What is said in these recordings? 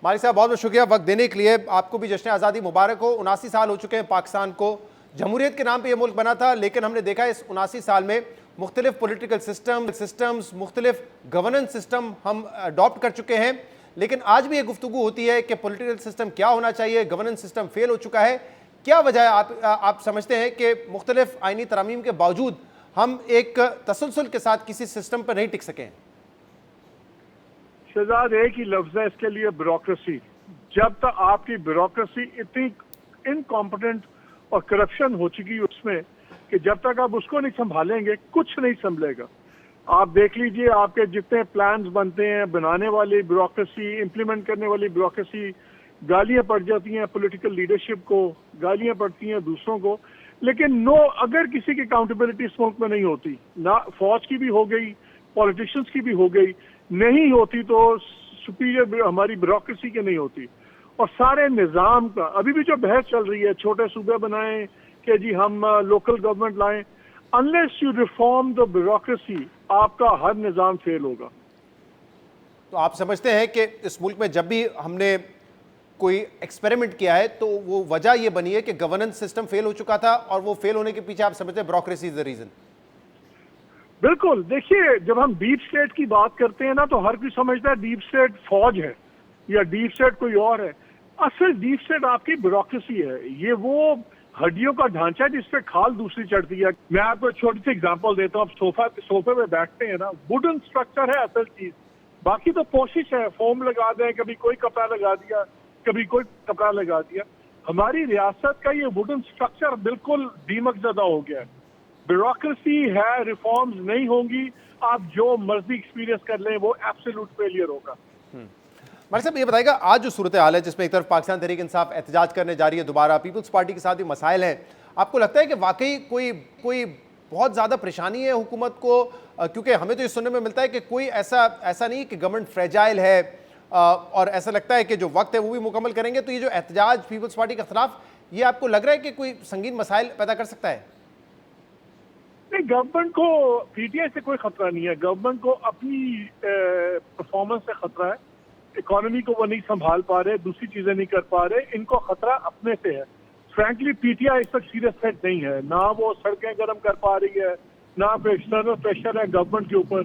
मालिक साहब बहुत बहुत शुक्रिया वक्त देने के लिए। आपको भी जश्न आज़ादी मुबारक हो। 79 साल हो चुके हैं पाकिस्तान को, जमहूरियत के नाम पे ये मुल्क बना था, लेकिन हमने देखा इस 79 साल में मुख्तलिफ पॉलिटिकल सिस्टम्स, मुख्तलिफ गवर्नेंस सिस्टम हम अडॉप्ट कर चुके हैं। लेकिन आज भी ये गुफ्तगू होती है कि पॉलिटिकल सिस्टम क्या होना चाहिए, गवर्नेंस सिस्टम फेल हो चुका है। क्या वजह है आप समझते हैं कि मुख्तलिफ आइनी तरामीम के बावजूद हम एक तसलसल के साथ किसी सिस्टम पर नहीं टिक सकें? शहजाद, एक ही लफ्ज है इसके लिए, ब्यूरोक्रेसी। जब तक आपकी ब्यूरोक्रेसी इतनी इनकॉम्पिटेंट और करप्शन हो चुकी उसमें कि जब तक आप उसको नहीं संभालेंगे कुछ नहीं संभलेगा। आप देख लीजिए, आपके जितने प्लान्स बनते हैं, बनाने वाली ब्यूरोक्रेसी, इम्प्लीमेंट करने वाली ब्यूरोक्रेसी, गालियां पड़ जाती हैं पॉलिटिकल लीडरशिप को, गालियां पड़ती हैं दूसरों को, लेकिन अगर किसी की अकाउंटेबिलिटी इस मुल्क में नहीं होती, ना फौज की भी हो गई, पॉलिटिशियंस की भी हो गई, नहीं होती तो सुपीरियर हमारी ब्यूरोक्रेसी की नहीं होती। और सारे निज़ाम का अभी भी जो बहस चल रही है, छोटे सूबे बनाएं कि जी हम लोकल गवर्नमेंट लाएं, unless you reform the bureaucracy आपका हर निज़ाम फेल होगा। तो आप समझते हैं कि इस मुल्क में जब भी हमने कोई एक्सपेरिमेंट किया है तो वो वजह ये बनी है कि गवर्नेंस सिस्टम फेल हो चुका था, और वो फेल होने के पीछे आप समझते हैं ब्यूरोक्रेसी इज द रीजन? बिल्कुल। देखिए, जब हम डीप स्टेट की बात करते हैं ना, तो हर कोई समझता है डीप स्टेट फौज है या डीप स्टेट कोई और है। असल डीप स्टेट आपकी ब्यूरोक्रेसी है। ये वो हड्डियों का ढांचा है जिस पे खाल दूसरी चढ़ती है। मैं आपको छोटी सी एग्जांपल देता हूँ। आप सोफे पे बैठते हैं ना, वुडन स्ट्रक्चर है असल चीज, बाकी तो कोशिश है, फोम लगा दें, कभी कोई कपड़ा लगा दिया, कभी कोई कपड़ा लगा दिया। हमारी रियासत का ये वुडन स्ट्रक्चर बिल्कुल दीमक ज़दा हो गया है। ब्यूरोक्रेसी है, रिफॉर्म्स नहीं होंगी, आप जो मर्जी एक्सपीरियंस कर लें वो एब्सोल्यूट फेलियर होगा। मालिक साहब, ये बताइएगा, आज जो सूरत हाल है जिसमें एक तरफ पाकिस्तान तहरीक इंसाफ एहतजाज करने जा रही है, दोबारा पीपल्स पार्टी के साथ भी मसाइल हैं, आपको लगता है कि वाकई कोई बहुत ज़्यादा परेशानी है हुकूमत को? क्योंकि हमें तो ये सुनने में मिलता है कि कोई ऐसा नहीं कि गवर्नमेंट फ्रेजाइल है, और ऐसा लगता है कि जो वक्त है वो भी मुकम्मल करेंगे। तो ये जो एहतजाज पीपल्स पार्टी के खिलाफ, ये आपको लग रहा है कि कोई संगीन मसाइल पैदा कर सकता है? नहीं, गवर्नमेंट को पीटीआई से कोई खतरा नहीं है। गवर्नमेंट को अपनी परफॉर्मेंस से खतरा है। इकोनॉमी को वो नहीं संभाल पा रहे, दूसरी चीजें नहीं कर पा रहे, इनको खतरा अपने से है। फ्रैंकली पीटीआई इस वक्त सीरियस थ्रेट नहीं है। ना वो सड़कें गर्म कर पा रही है, ना पे एक्सटर्नल प्रेशर है गवर्नमेंट के ऊपर।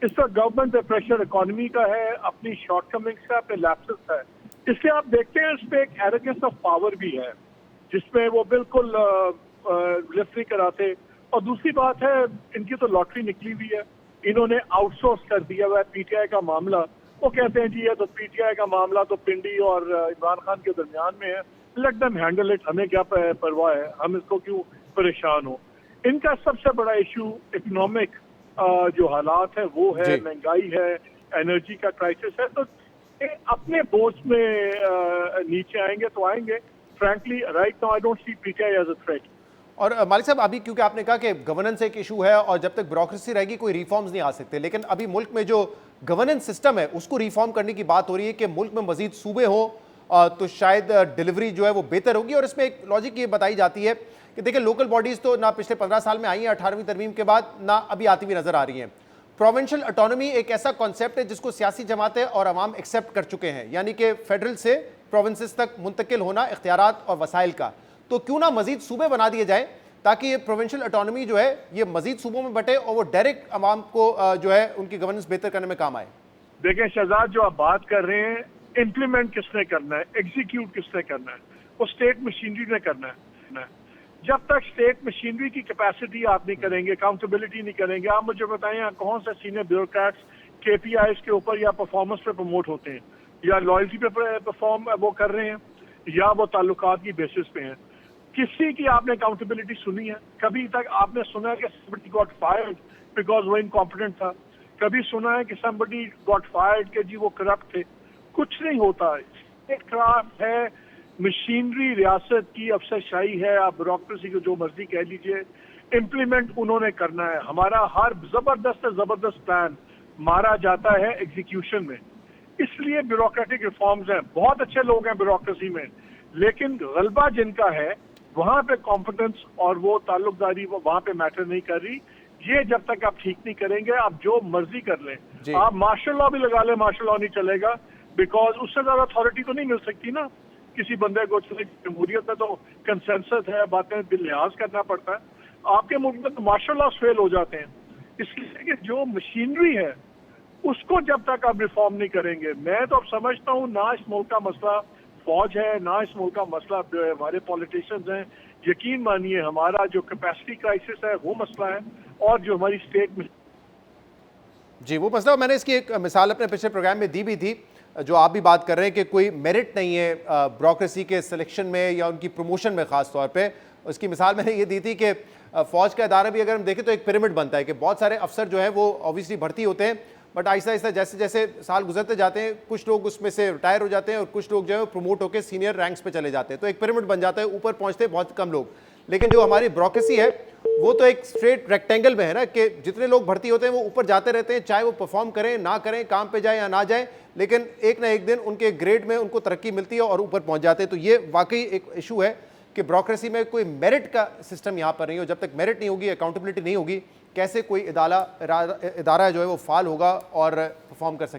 इस वक्त गवर्नमेंट पे प्रेशर इकोनॉमी का है, अपनी शॉर्टकमिंग्स का, अपने लैप्सेस का है। इसलिए आप देखते हैं इस पे एक एरोगेंस ऑफ पावर भी है, जिसमें वो बिल्कुल लिफ्ट नहीं कराते। और दूसरी बात है, इनकी तो लॉटरी निकली हुई है, इन्होंने आउटसोर्स कर दिया हुआ है पीटीआई का मामला। वो कहते हैं जी ये तो पीटीआई का मामला तो पिंडी और इमरान खान के दरमियान में है, लेट देम हैंडल इट, हमें क्या परवाह है, हम इसको क्यों परेशान हो। इनका सबसे बड़ा इशू इकोनॉमिक जो हालात है वो है, महंगाई है, एनर्जी का क्राइसिस है। तो अपने बोझ में नीचे आएंगे तो आएंगे। Frankly right now I don't see PTI as a threat. और मालिक साहब, अभी क्योंकि आपने कहा कि गवर्नेंस एक इशू है और जब तक ब्यूरोक्रेसी रहेगी कोई रिफॉर्म्स नहीं आ सकते, लेकिन अभी मुल्क में जो गवर्नेंस सिस्टम है उसको रिफॉर्म करने की बात हो रही है कि मुल्क में मजीद सूबे हों तो शायद डिलीवरी जो है वो बेहतर होगी। और इसमें एक लॉजिक ये बताई जाती है कि देखिए, लोकल बॉडीज़ तो ना पिछले 15 साल में आई हैं 18वीं तरमीम के बाद, ना अभी आती हुई नजर आ रही हैं। प्रोविंशियल ऑटोनॉमी एक ऐसा कॉन्सेप्ट है जिसको सियासी जमातें और अवाम एक्सेप्ट कर चुके हैं, यानी कि फेडरल से प्रोविंसेस तक मुंतकिल होना इख्तियारात और वसाइल का। तो क्यों ना मजीद सूबे बना दिए जाएं ताकि ये प्रोविंशियल ऑटोनॉमी जो है ये मजीद सूबों में बटे और वो डायरेक्ट अवाम को जो है उनकी गवर्नेंस बेहतर करने में काम आए। देखें शहजाद, जो आप बात कर रहे हैं, इम्प्लीमेंट किसने करना है, एग्जीक्यूट किसने करना है, वो स्टेट मशीनरी ने करना है। जब तक स्टेट मशीनरी की कैपेसिटी आप नहीं करेंगे, अकाउंटेबिलिटी नहीं करेंगे, आप मुझे बताएं कौन से सीनियर ब्यूरोक्रेट्स केपीआईज के ऊपर या परफॉर्मेंस पे प्रमोट होते हैं, या लॉयल्टी पे परफॉर्म वो कर रहे हैं, या वो ताल्लुकात की बेसिस पे हैं। किसी की आपने अकाउंटेबिलिटी सुनी है? कभी तक आपने सुना है कि somebody got fired बिकॉज वो इनकॉम्पिटेंट था? कभी सुना है कि somebody got fired कि जी वो करप्ट थे? कुछ नहीं होता। एक क्राफ्ट है, मशीनरी रियासत की अफसरशाही है, आप ब्यूरोक्रेसी को जो मर्जी कह लीजिए, इम्प्लीमेंट उन्होंने करना है। हमारा हर जबरदस्त से जबरदस्त प्लान मारा जाता है एग्जीक्यूशन में। इसलिए ब्यूरोक्रेटिक रिफॉर्म्स हैं, बहुत अच्छे लोग हैं ब्यूरोक्रेसी में, लेकिन गलबा जिनका है वहां पे कॉम्पिटेंस और वो ताल्लुकदारी वो वहां पे मैटर नहीं कर रही। ये जब तक आप ठीक नहीं करेंगे, आप जो मर्जी कर लें, आप मार्शल लॉ भी लगा लें, मार्शल लॉ नहीं चलेगा। बिकॉज उससे ज्यादा अथॉरिटी तो नहीं मिल सकती ना किसी बंदे को। जमहूरियत में तो कंसेंसस है, बातें लिहाज करना पड़ता है। आपके मुल्क में तो मार्शल लॉ फेल हो जाते हैं, इसलिए कि जो मशीनरी है उसको जब तक आप रिफॉर्म नहीं करेंगे, मैं तो अब समझता हूँ ना इस मुल्क का मसला फौज है, ना इस मुल्क का मसला जो है हमारे पॉलिटिशियंस हैं। यकीन मानिए हमारा जो कैपेसिटी क्राइसिस है वो मसला है, और जो हमारी स्टेट में जी वो मसला, मैंने इसकी एक मिसाल अपने पिछले प्रोग्राम में दी भी थी, जो आप भी बात कर रहे हैं कि कोई मेरिट नहीं है ब्यूरोक्रेसी के सिलेक्शन में या उनकी प्रमोशन में ख़ास तौर पे। उसकी मिसाल मैंने ये दी थी कि फ़ौज का इदारा भी अगर हम देखें तो एक पिरामिड बनता है कि बहुत सारे अफसर जो है वो ऑब्वियसली भर्ती होते हैं, बट आहिस्ता आहिस्ता जैसे जैसे साल गुजरते जाते हैं कुछ लोग उसमें से रिटायर हो जाते हैं और कुछ लोग जो है वो प्रमोट होकर सीनियर रैंक्स पे चले जाते हैं, तो एक पिरामिड बन जाता है, ऊपर पहुंचते हैं बहुत कम लोग। लेकिन जो हमारी ब्यूरोक्रेसी है वो तो एक स्ट्रेट रेक्टेंगल में है ना, कि जितने लोग भर्ती होते हैं वो ऊपर जाते रहते हैं, चाहे वो परफॉर्म करें ना करें, काम पे जाए या ना जाए, लेकिन एक ना एक दिन उनके ग्रेड में उनको तरक्की मिलती है और ऊपर पहुंच जाते हैं। तो ये वाकई एक इशू है कि ब्यूरोक्रेसी में कोई मेरिट का सिस्टम यहाँ पर नहीं हो। जब तक मेरिट नहीं होगी, अकाउंटेबिलिटी नहीं होगी, कैसे कोई इदारा जो है वो फाल होगा और परफॉर्म कर सकता है।